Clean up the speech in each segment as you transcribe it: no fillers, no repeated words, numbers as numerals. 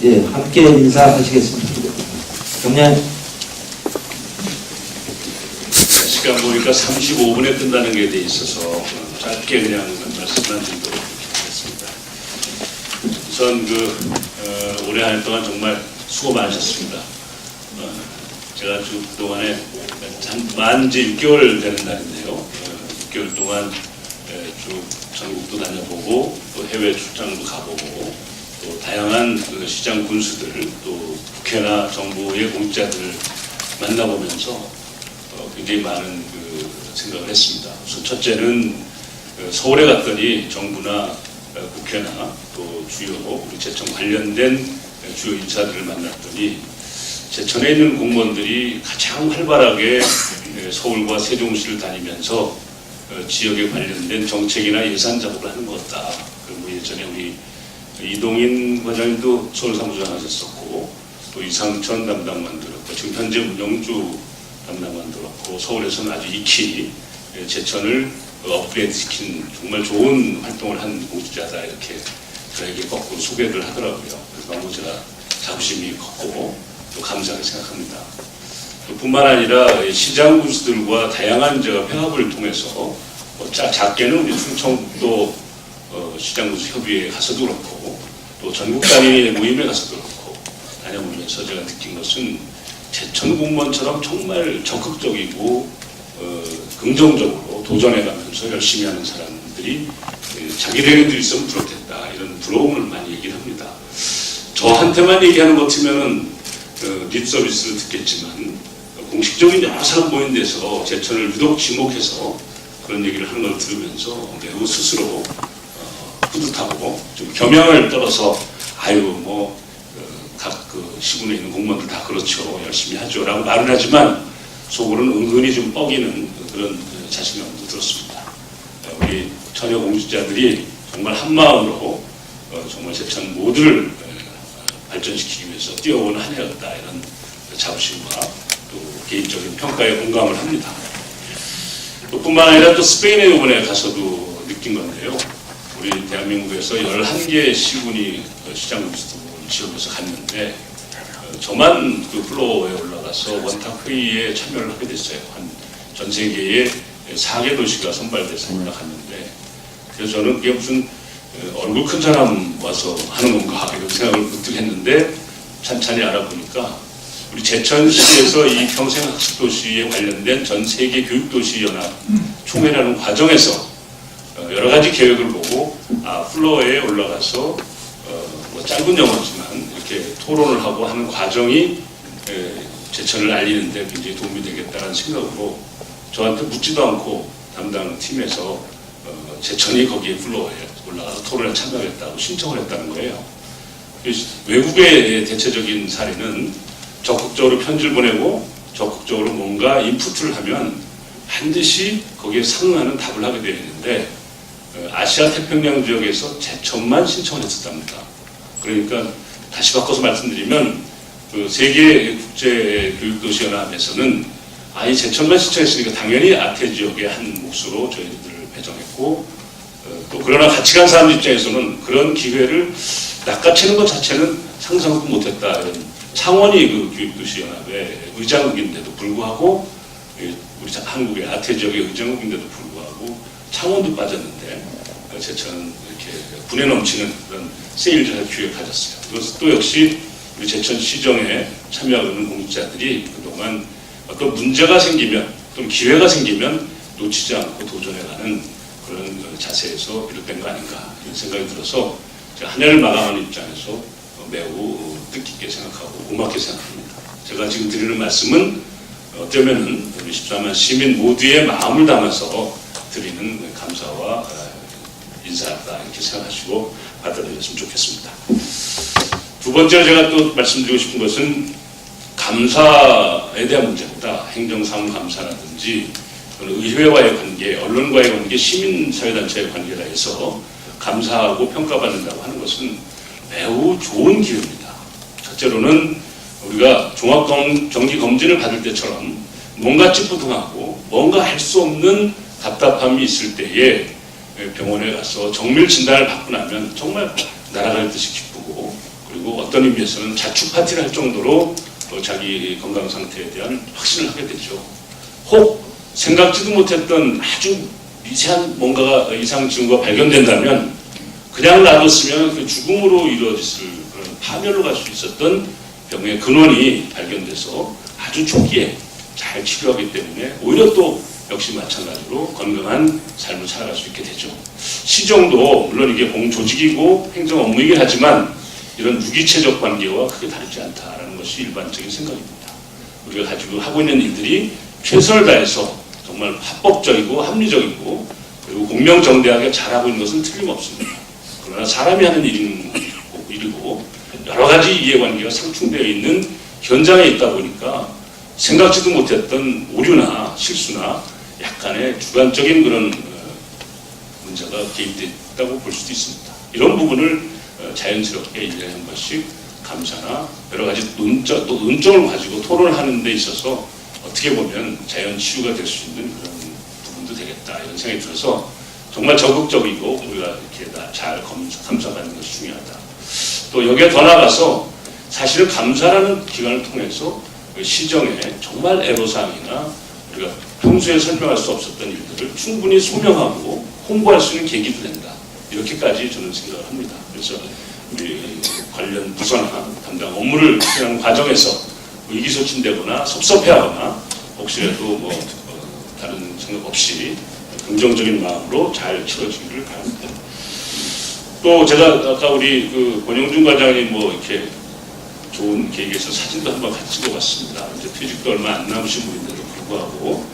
예, 함께 인사하시겠습니다. 경례. 시간 보니까 35분에 끝나는 게 돼 있어서 짧게 그냥 말씀만 드리도록 하겠습니다. 우선 올해 한 해 동안 정말 수고 많으셨습니다. 제가 그동안에 만 이제 6개월 되는 날인데요. 6개월 동안 쭉 전국도 다녀보고 또 해외 출장도 가보고 또 다양한 시장 군수들 또 국회나 정부의 공직자들을 만나보면서 굉장히 많은 생각을 했습니다. 우선 첫째는 서울에 갔더니 정부나 국회나 또 주요 우리 제천 관련된 주요 인사들을 만났더니 제천에 있는 공무원들이 가장 활발하게 서울과 세종시를 다니면서 지역에 관련된 정책이나 예산 작업을 하는 것 같다. 그리고 예전에 우리 이동인 과장님도 서울사무장 하셨었고 또 이상천 담당만 들었고 지금 현재 문영주 담당만 들었고 서울에서는 아주 익히 제천을 업그레이드시킨 정말 좋은 활동을 한 공직자다 이렇게 저에게 거꾸로 소개를 하더라고요. 그래서 너무 제가 자부심이 컸고 또 감사하게 생각합니다. 또 뿐만 아니라 시장 군수들과 다양한 제가 회합을 통해서 작게는 우리 충청도 시장 군수 협의회에 가서도 그렇고 또 전국 단위 모임에 가서도 그렇고 다녀보면서 제가 느낀 것은 제천 공무원처럼 정말 적극적이고 긍정적으로 도전해가면서 열심히 하는 사람들이 자기네들이 있으면 부럽겠다 이런 부러움을 많이 얘기를 합니다. 저한테만 얘기하는 것 같으면은 립 서비스를 듣겠지만 공식적인 여러 사람 모인 데서 제천을 유독 지목해서 그런 얘기를 하는 걸 들으면서 매우 스스로 뿌듯하고 좀 겸양을 떨어서 아유 각 시군에 있는 공무원들 다 그렇죠 열심히 하죠 라고 말은 하지만 속으로는 은근히 좀 뻐기는 그런 자신감도 들었습니다. 우리 처녀 공직자들이 정말 한마음으로 정말 제천 모두를 발전시키기 위해서 뛰어오는 한 해였다 이런 자부심과 또 개인적인 평가에 공감을 합니다. 또 뿐만 아니라 또 스페인에 이번에 가서도 느낀 건데요. 우리 대한민국에서 11개 시군이 시장 지역에서 갔는데 저만 그 플로어에 올라가서 원탁 회의에 참여를 하게 됐어요. 전 세계의 4개 도시가 선발돼서 올라갔는데 그래서 저는 그게 무슨 얼굴 큰 사람 와서 하는 건가 이런 생각을 문득 했는데 찬찬히 알아보니까 우리 제천시에서 이 평생학습도시에 관련된 전 세계 교육도시연합 총회라는 과정에서 여러 가지 계획을 보고 플로어에 올라가서 짧은 영어지만 이렇게 토론을 하고 하는 과정이 제천을 알리는데 굉장히 도움이 되겠다는 생각으로 저한테 묻지도 않고 담당 팀에서 제천이 거기에 플로어에 올라가서 토론에 참여하겠다고 신청을 했다는 거예요. 외국의 대체적인 사례는 적극적으로 편지를 보내고 적극적으로 뭔가 인풋을 하면 반드시 거기에 상응하는 답을 하게 되어 있는데 아시아 태평양 지역에서 제천만 신청을 했었답니다. 그러니까 다시 바꿔서 말씀드리면 그 세계 국제 교육도시연합에서는 이 제천만 신청했으니까 당연히 아태 지역의 한 몫으로 저희들을 배정했고 또 그러나 같이 간 사람 입장에서는 그런 기회를 낚아채는 것 자체는 상상도 못했다. 이런 창원이 그 교육도시연합의 의장국인데도 불구하고 우리 한국의 아태 지역의 의장국인데도 불구하고 창원도 빠졌는데 제천은 이렇게 분에 넘치는 그런 세일전의 기회를 가졌어요. 이것은 또 역시 우리 제천시정에 참여하는 공직자들이 그동안 어떤 문제가 생기면 또는 기회가 생기면 놓치지 않고 도전해가는 그런 자세에서 비롯된 거 아닌가 이런 생각이 들어서 제가 한 해를 마감하는 입장에서 매우 뜻깊게 생각하고 고맙게 생각합니다. 제가 지금 드리는 말씀은 어쩌면은 우리 14만 시민 모두의 마음을 담아서 드리는 감사와 인사다 이렇게 생각하시고 받아들였으면 좋겠습니다. 두 번째로 제가 또 말씀드리고 싶은 것은 감사에 대한 문제입니다. 행정사무감사라든지 의회와의 관계, 언론과의 관계, 시민사회단체의 관계라 해서 감사하고 평가받는다고 하는 것은 매우 좋은 기회입니다. 첫째로는 우리가 종합정기검진을 받을 때처럼 뭔가 찌뿌둥하고 뭔가 할 수 없는 답답함이 있을 때에 병원에 가서 정밀 진단을 받고 나면 정말 날아갈 듯이 기쁘고 그리고 어떤 의미에서는 자축 파티를 할 정도로 자기 건강 상태에 대한 확신을 하게 되죠. 혹 생각지도 못했던 아주 미세한 뭔가가 이상 징후가 발견된다면 그냥 놔뒀으면 그 죽음으로 이루어졌을 그런 파멸로 갈 수 있었던 병의 근원이 발견돼서 아주 초기에 잘 치료하기 때문에 오히려 또 역시 마찬가지로 건강한 삶을 살아갈 수 있게 되죠. 시정도 물론 이게 공조직이고 행정 업무이긴 하지만 이런 유기체적 관계와 크게 다르지 않다라는 것이 일반적인 생각입니다. 우리가 가지고 하고 있는 일들이 최선을 다해서 정말 합법적이고 합리적이고 그리고 공명정대하게 잘하고 있는 것은 틀림없습니다. 그러나 사람이 하는 일이고 여러 가지 이해관계가 상충되어 있는 현장에 있다 보니까 생각지도 못했던 오류나 실수나 약간의 주관적인 그런 문제가 개입됐다고 볼 수도 있습니다. 이런 부분을 자연스럽게 1년에 한 번씩 감사나 여러 가지 또 논점을 가지고 토론하는 데 있어서 어떻게 보면 자연 치유가 될 수 있는 그런 부분도 되겠다 이런 생각이 들어서 정말 적극적이고 우리가 이렇게 잘 감사받는 것이 중요하다. 또 여기에 더 나아가서 사실은 감사라는 기관을 통해서 시정에 정말 애로사항이나 우리가 평소에 설명할 수 없었던 일들을 충분히 소명하고 홍보할 수 있는 계기도 된다. 이렇게까지 저는 생각을 합니다. 그래서 우리 관련 부서나 담당 업무를 수행하는 과정에서 의기소침되거나 섭섭해하거나 혹시라도 다른 생각 없이 긍정적인 마음으로 잘 치러지기를 바랍니다. 또 제가 아까 우리 권영준 과장님 이렇게 좋은 계획에서 사진도 한번 같이 찍어봤습니다. 이제 퇴직도 얼마 안 남으신 분인데도 불구하고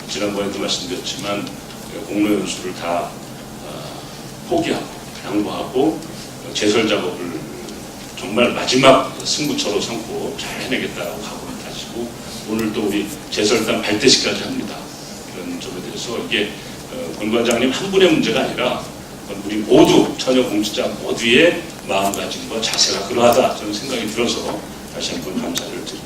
지난번에도 말씀드렸지만 공로 연수를 다 포기하고 양보하고 제설 작업을 정말 마지막 승부처로 삼고 잘 해내겠다라고 각오를 다지고 오늘 또 우리 제설단 발대식까지 합니다. 이런 점에 대해서 이게 권 과장님 한 분의 문제가 아니라 우리 모두 전혀 공직자 모두의 마음가짐과 자세가 그러하다 저는 생각이 들어서 다시 한번 감사를 드립니다.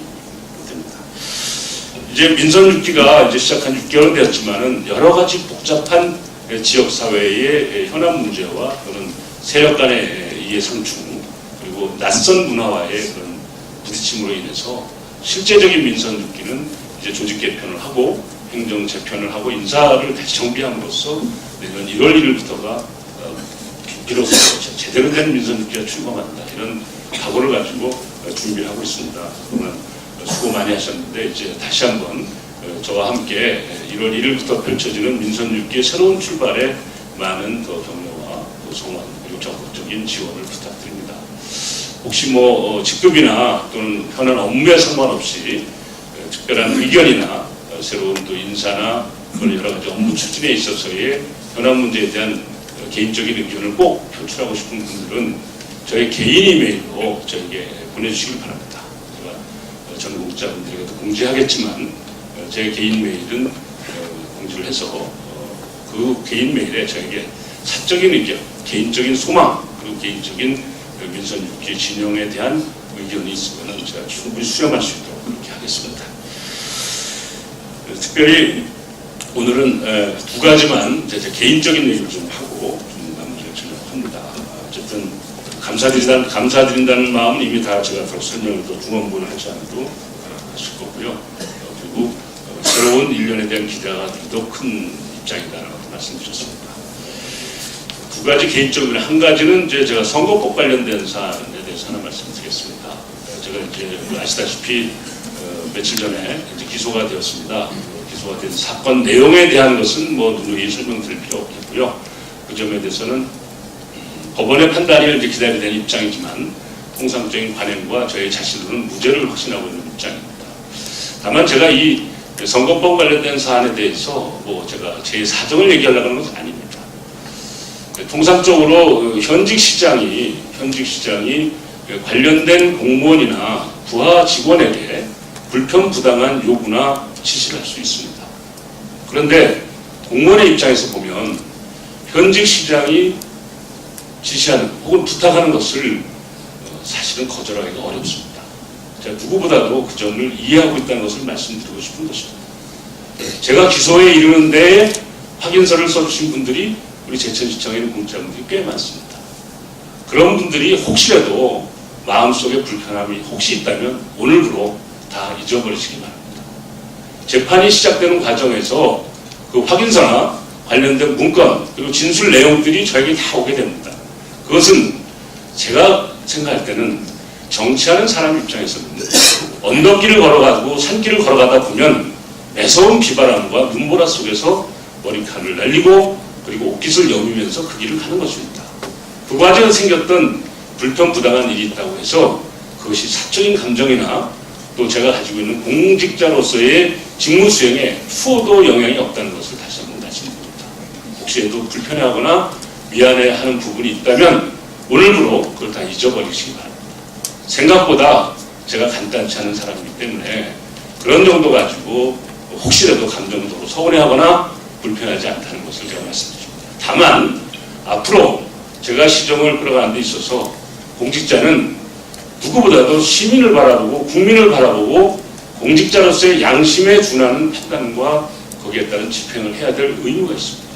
이제 민선 6기가 이제 시작한 6개월은 되었지만은 여러 가지 복잡한 지역 사회의 현안 문제와 또는 세력 간의 이해 상충 그리고 낯선 문화와의 그런 부딪힘으로 인해서 실제적인 민선 6기는 이제 조직 개편을 하고 행정 재편을 하고 인사를 다시 정비함으로써 내년 1월 1일부터가 비로소 제대로 된 민선 6기가 출범한다 이런 각오를 가지고 준비를 하고 있습니다. 그동안 수고 많이 하셨는데 이제 다시 한번 저와 함께 1월 1일부터 펼쳐지는 민선 6기의 새로운 출발에 많은 더 격려와 또 성원 그리고 적극적인 지원을 부탁드립니다. 혹시 직급이나 또는 현안 업무에 상관없이 특별한 의견이나 새로운 또 인사나 여러 가지 업무 추진에 있어서의 현안 문제에 대한 개인적인 의견을 꼭 표출하고 싶은 분들은 저희 개인 이메일로 저에게 보내주시길 바랍니다. 제가 전 공직자분들에게도 공지하겠지만 제 개인 메일은 공지를 해서 그 개인 메일에 저에게 사적인 의견, 개인적인 소망, 그리고 개인적인 민선 6기 진영에 대한 의견이 있으면 제가 충분히 수렴할 수 있도록 그렇게 하겠습니다. 특별히 오늘은 두 가지만 제 개인적인 얘기를 좀 하고 좀 마무리를 하려고 합니다. 어쨌든 감사드린다는 마음은 이미 다 제가 설명을 또 중원부를 하지 않아도 하실 거고요. 그리고 새로운 1년에 대한 기대가 더 큰 입장이다라고 말씀드렸습니다. 두 가지 개인적으로 한 가지는 이제 제가 선거법 관련된 사안에 대해서 하나 말씀드리겠습니다. 제가 이제 아시다시피 며칠 전에 이제 기소가 되었습니다. 기소가 된 사건 내용에 대한 것은 누누이 설명드릴 필요 없겠고요. 그 점에 대해서는 법원의 판단을 이제 기다려야 되는 입장이지만 통상적인 관행과 저희 자신으로는 무죄를 확신하고 있는 입장입니다. 다만 제가 이 선거법 관련된 사안에 대해서 제가 제 사정을 얘기하려고 하는 것은 아닙니다. 통상적으로 현직 시장이 관련된 공무원이나 부하 직원에게 불편부당한 요구나 지시를 할 수 있습니다. 그런데 공무원의 입장에서 보면 현직 시장이 지시하는 혹은 부탁하는 것을 사실은 거절하기가 어렵습니다. 제가 누구보다도 그 점을 이해하고 있다는 것을 말씀드리고 싶은 것입니다. 제가 기소에 이르는데 확인서를 써주신 분들이 우리 제천시청에 있는 공직자분들이 꽤 많습니다. 그런 분들이 혹시라도 마음속에 불편함이 혹시 있다면 오늘부로 다 잊어버리시기 바랍니다. 재판이 시작되는 과정에서 그 확인서나 관련된 문건 그리고 진술 내용들이 저에게 다 오게 됩니다. 그것은 제가 생각할 때는 정치하는 사람 입장에서는 언덕길을 걸어가고 산길을 걸어가다 보면 매서운 비바람과 눈보라 속에서 머리카락을 날리고 그리고 옷깃을 여미면서 그 길을 가는 것입니다. 그 과정에 생겼던 불편부당한 일이 있다고 해서 그것이 사적인 감정이나 또 제가 가지고 있는 공직자로서의 직무 수행에 추호도 영향이 없다는 것을 다시 한번 말씀드립니다. 혹시라도 불편해하거나 미안해하는 부분이 있다면 오늘부로 그걸 다 잊어버리시기 바랍니다. 생각보다 제가 간단치 않은 사람이기 때문에 그런 정도 가지고 혹시라도 감정적으로 서운해하거나 불편하지 않다는 것을 제가 말씀드립니다. 다만 앞으로 제가 시정을 끌어가는 데 있어서 공직자는 누구보다도 시민을 바라보고 국민을 바라보고 공직자로서의 양심에 준하는 판단과 거기에 따른 집행을 해야 될 의무가 있습니다.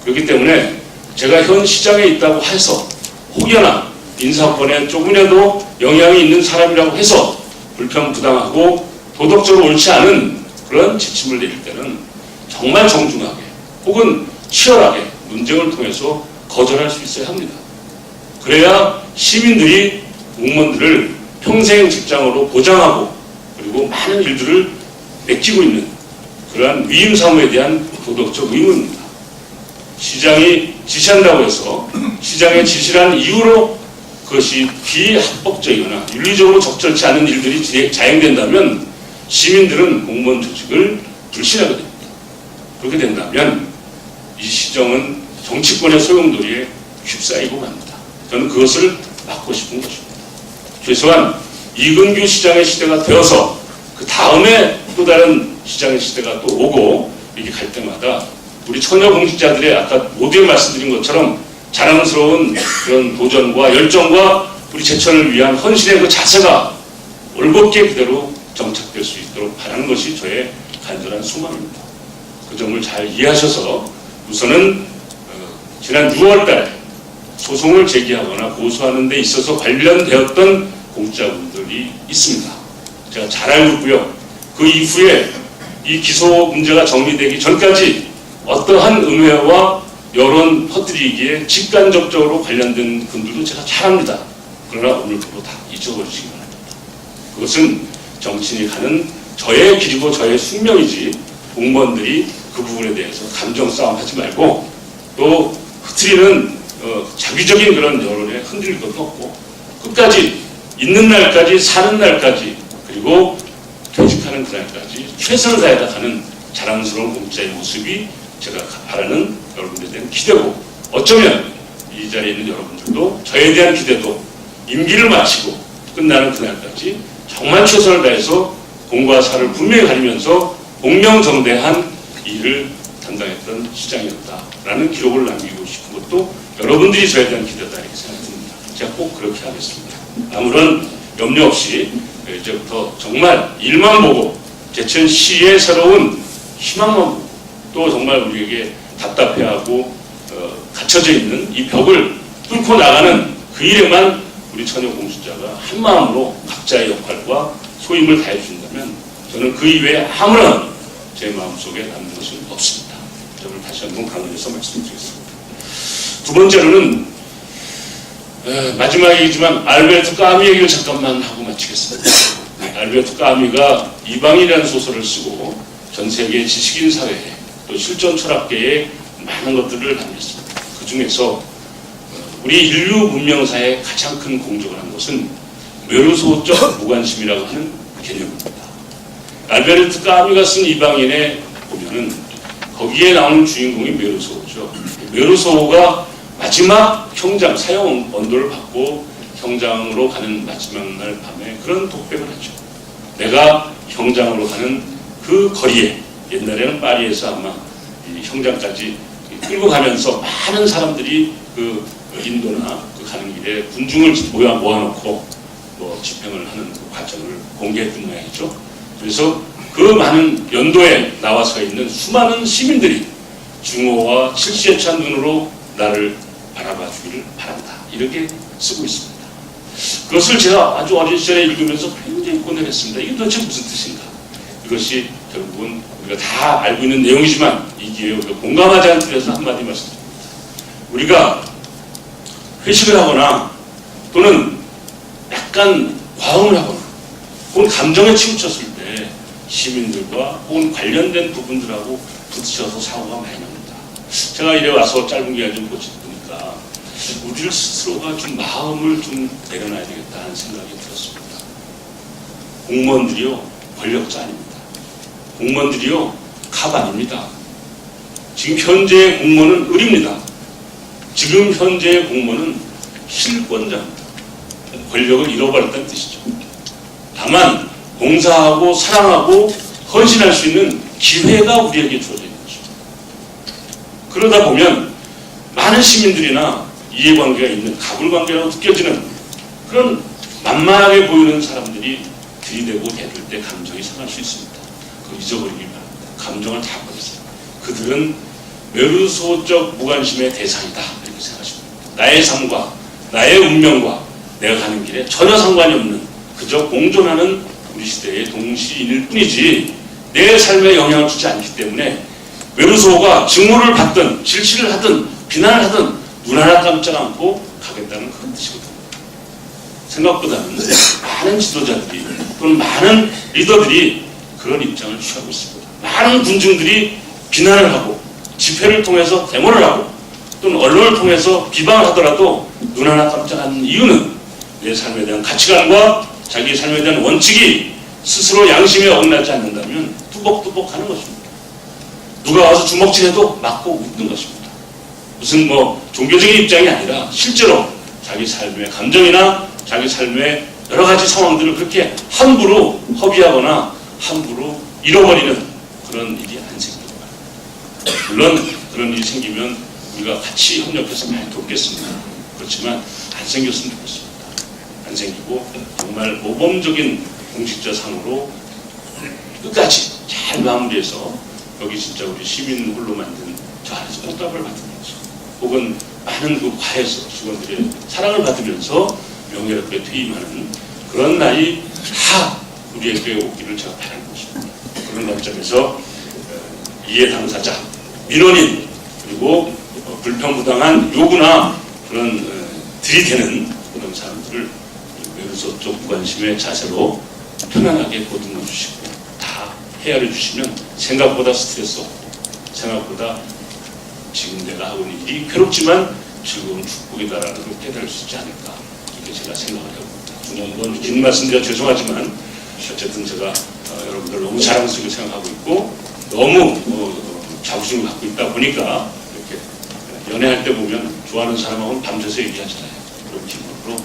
그렇기 때문에 제가 현 시장에 있다고 해서 혹여나 인사권에 조금이라도 영향이 있는 사람이라고 해서 불편부당하고 도덕적으로 옳지 않은 그런 지침을 내릴 때는 정말 정중하게 혹은 치열하게 논쟁을 통해서 거절할 수 있어야 합니다. 그래야 시민들이 공무원들을 평생 직장으로 보장하고 그리고 많은 일들을 맡기고 있는 그러한 위임 사무에 대한 도덕적 의무입니다. 시장이 지시한다고 해서 시장의 지시란 이유로 그것이 비합법적이거나 윤리적으로 적절치 않은 일들이 자행된다면 시민들은 공무원 조직을 불신하게 됩니다. 그렇게 된다면 이 시정은 정치권의 소용돌이에 휩싸이고 갑니다. 저는 그것을 막고 싶은 것입니다. 최소한 이근규 시장의 시대가 되어서 그 다음에 또 다른 시장의 시대가 또 오고 이렇게 갈 때마다 우리 처녀 공직자들의 아까 모두에 말씀드린 것처럼 자랑스러운 그런 도전과 열정과 우리 제천을 위한 헌신의 그 자세가 올곧게 그대로 정착될 수 있도록 바라는 것이 저의 간절한 소망입니다. 그 점을 잘 이해하셔서 우선은 지난 6월달에 소송을 제기하거나 고소하는 데 있어서 관련되었던 공직자분들이 있습니다. 제가 잘 알고 있고요. 그 이후에 이 기소 문제가 정리되기 전까지 어떠한 음해와 여론 퍼뜨리기에 직간접적으로 관련된 분들도 제가 잘 압니다. 그러나 오늘부로 다 잊어버리시기 바랍니다. 그것은 정치인이 가는 저의 길이고 저의 숙명이지 공무원들이 그 부분에 대해서 감정 싸움하지 말고 또 흐트리는 자기적인 그런 여론에 흔들릴 것도 없고 끝까지 있는 날까지 사는 날까지 그리고 퇴직하는 그날까지 최선을 다해다 가는 자랑스러운 공직자의 모습이 제가 바라는 여러분들에 대한 기대고 어쩌면 이 자리에 있는 여러분들도 저에 대한 기대도 임기를 마치고 끝나는 그날까지 정말 최선을 다해서 공과 사를 분명히 가리면서 공명정대한 일을 담당했던 시장이었다라는 기록을 남기고 싶은 것도 여러분들이 저에 대한 기대다 이렇게 생각합니다. 제가 꼭 그렇게 하겠습니다. 아무런 염려 없이 이제부터 정말 일만 보고 제천시의 새로운 희망만 보고 또 정말 우리에게 답답해하고 갇혀져 있는 이 벽을 뚫고 나가는 그 일에만 우리 처녀 공직자가 한 마음으로 각자의 역할과 소임을 다해 준다면 저는 그 이외에 아무런 제 마음속에 남는 것은 없습니다. 점을 다시 한번 강조해서 말씀드리겠습니다. 두 번째로는 마지막이지만 알베르토 까미 얘기를 잠깐만 하고 마치겠습니다. 알베르토 까미가 이방인이라는 소설을 쓰고 전 세계 지식인 사회에 또 실존 철학계에 많은 것들을 남겼습니다. 그 중에서 우리 인류 문명사의 가장 큰 공적을 한 것은 묘소적 무관심이라고 하는 개념입니다. 알베르토 까미가 쓴 이방인에 보면은 거기에 나오는 주인공이 묘소죠. 묘소가 마지막 형장, 사형 언도를 받고 형장으로 가는 마지막 날 밤에 그런 독백을 하죠. 내가 형장으로 가는 그 거리에 옛날에는 파리에서 아마 이 형장까지 끌고 가면서 많은 사람들이 그 인도나 그 가는 길에 군중을 모아놓고 뭐 집행을 하는 그 과정을 공개했던 모양이죠. 그래서 그 많은 연도에 나와 서 있는 수많은 시민들이 증오와 실시에 찬 눈으로 나를 바라봐 주기를 바란다. 이렇게 쓰고 있습니다. 그것을 제가 아주 어린 시절에 읽으면서 굉장히 고뇌했습니다. 이게 도대체 무슨 뜻인가? 이것이 결국은 우리가 다 알고 있는 내용이지만 이 기회에 우리가 공감하지 않기 위해서 한마디 말씀드립니다. 우리가 회식을 하거나 또는 약간 과음을 하거나 혹은 감정에 치우쳤을 때 시민들과 혹은 관련된 부분들하고 부딪혀서 사고가 많이 납니다. 제가 이래 와서 짧은 기간 좀 보니까 우리를 스스로가 좀 마음을 좀 내려놔야 되겠다 하는 생각이 들었습니다. 공무원들이요 권력자 아닙니다. 공무원들이요 갑 아닙니다. 지금 현재의 공무원은 을입니다. 지금 현재의 공무원은 실권자입니다. 권력을 잃어버렸다는 뜻이죠. 다만 봉사하고 사랑하고 헌신할 수 있는 기회가 우리에게 주어져 있는 것입니다. 그러다 보면 많은 시민들이나 이해관계가 있는 가불관계라고 느껴지는 그런 만만하게 보이는 사람들이 들이대고 대들 때 감정이 상할 수 있습니다. 그거 잊어버리기 바랍니다. 감정을 다 버리세요. 그들은 외루소적 무관심의 대상이다 이렇게 생각하시면 됩니다. 나의 삶과 나의 운명과 내가 가는 길에 전혀 상관이 없는 그저 공존하는 우리 시대의 동시인일 뿐이지 내 삶에 영향을 주지 않기 때문에 외루소가 증오를 받든 질시를 하든 비난을 하든 눈 하나 깜짝 않고 가겠다는 그런 뜻이거든요. 생각보다는 많은 지도자들이 또는 많은 리더들이 그런 입장을 취하고 있습니다. 많은 군중들이 비난을 하고 집회를 통해서 데모를 하고 또는 언론을 통해서 비방을 하더라도 눈 하나 깜짝 않는 이유는 내 삶에 대한 가치관과 자기 삶에 대한 원칙이 스스로 양심에 어긋나지 않는다면 뚜벅뚜벅 하는 것입니다. 누가 와서 주먹질해도 맞고 웃는 것입니다. 무슨 종교적인 입장이 아니라 실제로 자기 삶의 감정이나 자기 삶의 여러 가지 상황들을 그렇게 함부로 허비하거나 함부로 잃어버리는 그런 일이 안 생깁니다. 물론 그런 일이 생기면 우리가 같이 협력해서 많이 돕겠습니다. 그렇지만 안 생겼으면 좋겠습니다. 안 생기고 정말 모범적인 공직자 상으로 끝까지 잘 마무리해서 여기 진짜 우리 시민 홀로 만든 저 안에서 꽃다발을 받으면서 혹은 많은 그 과에서 직원들의 사랑을 받으면서 명예롭게 퇴임하는 그런 날이 다 우리에게 오기를 제가 바라는 것입니다. 그런 관점에서 이해 당사자, 민원인 그리고 불평부당한 요구나 그런 들이대는 그런 사람들을 외루소적 무관심의 자세로 편안하게 보듬어 주시고 다 헤아려 주시면 생각보다 스트레스 없고 생각보다 지금 내가 하고 있는 일이 괴롭지만 즐거운 축복이다라는 걸 깨달을 수 있지 않을까 이렇게 제가 생각을 해봅니다. 중요한 긴 말씀드려 죄송하지만 어쨌든 제가 여러분들 너무 자랑스럽게 생각하고 있고 너무 자부심을 갖고 있다 보니까 이렇게 연애할 때 보면 좋아하는 사람하고는 밤새서 얘기하잖아요. 그런 기분으로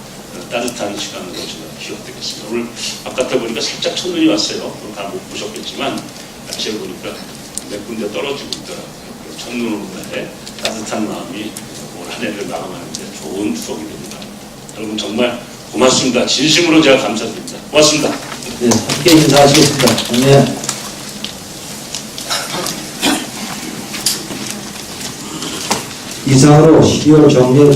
따뜻한 시간으로 제가 기억되겠습니다. 오늘 바깥에 보니까 살짝 첫눈이 왔어요. 다 못 보셨겠지만 날씨를 보니까 몇 군데 떨어지고 있더라고요. 첫눈 오는 날에 따뜻한 마음이 올 한 해를 마감하는데 좋은 추억이 됩니다. 여러분 정말 고맙습니다. 진심으로 제가 감사드립니다. 고맙습니다. 네, 함께 인사하시겠습니다. 네. 이상으로 12월 정례